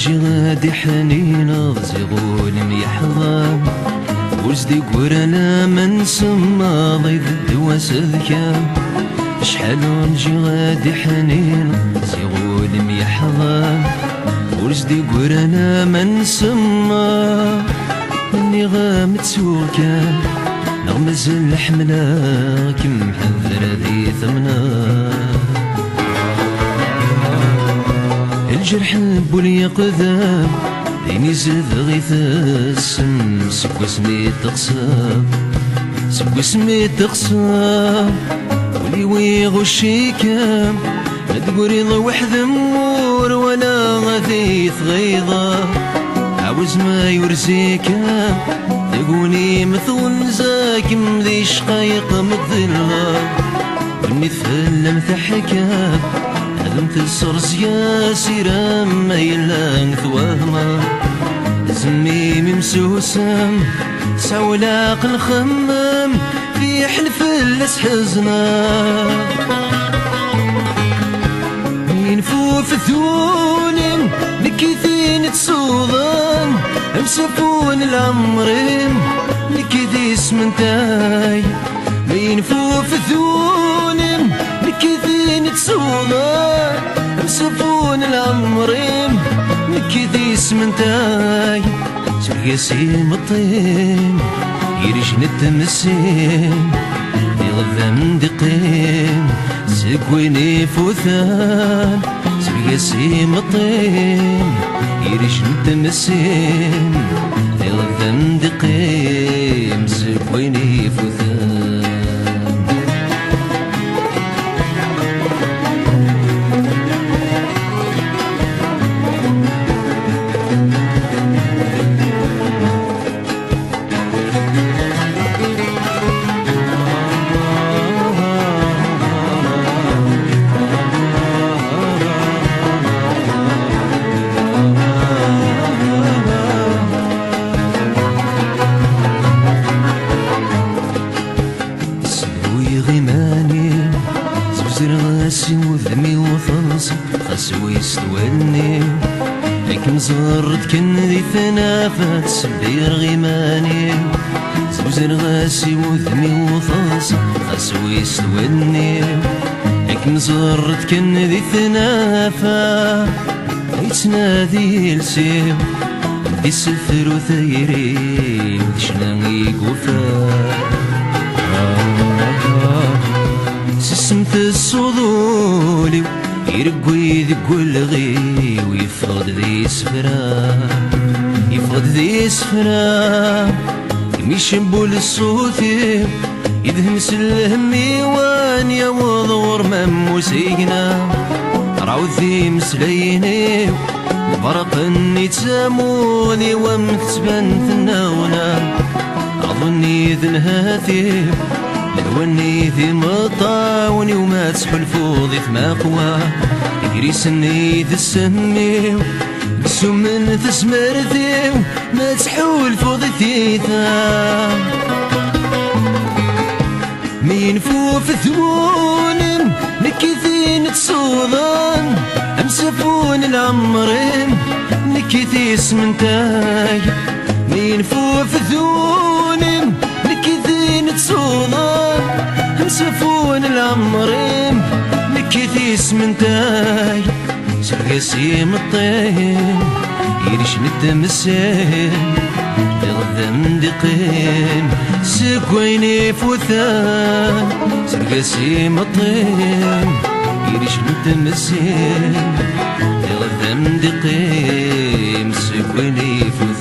جغادي حنين زيغول ميحضان وزدي قرانا من سما ضيد الدواس ذكام شحال جغادي حنين زيغول ميحضان وزدي قرانا من سما مني غامت سوكان نغمز الحملة كم حذر ذي ثمنا الجرح بولي قذاب ديني زاد غيث السم سكو سميت تقصاب سكو سميت تقصاب ولي ويغش كام ما تقولي وحد مور ولا غثيث غيظة عاوز ما يرزيكام تقولي مثل زاكم ذي شقايق مذلة وني تفلم تحكام هذم تسرز يا سيرام ما يلان ثواهما زميمي مسوسام سولاق الخمام في حلف اللس حزنا ينفو في ثونم لكيثين تصوضان امسفون العمرين لكيثي اسمنتاي ينفو في ثونم لكيثين تصوضان امسفون العمرين لكيثي اسمنتاي سرقاسي مطين يرجن التمسين يغذى دقين سقويني فوثان سرقاسي مطين يرجن التمسين يغذى دقين سقويني فوثان راسي وذمي وفرصي خسوي استوالني لكن زرت كن ذي ثنافات سبير غيماني زوزر غاسي وذمي وفرصي خسوي استوالني لكن زرت كن ذي ثنافات يتنادي لسيو دي السفر وثيري ودشناغي قفا سسمت الصدولي يرقوي ذي الغي ويفقد ذي سفرا يفقد ذي سفرا يميشبو للصوتي يدهمس الهمي وان يا وضور مموسيقنا راود ذي مسليني برق يتساموني ومتبنت النونا أظني ذي الهاتف لوني ذي مطاوني وما تسحل فوضي في مقوى يقريسني ذي السمي قسو من تسمرتي ما تحول فوضي ثيثا مين فوف ثوونم نكيثين تصوضان امسفون العمرين نكيثي اسمنتاي مين فوف ثوونم نكيثين تصوضان امسفون العمرين نكيثي اسمنتاي سرقاسي مطين يرشن التمسين يغذى من دقين سكويني فوثان سرقاسي مطين يرشن التمسين يغذى من دقين سكويني فوثان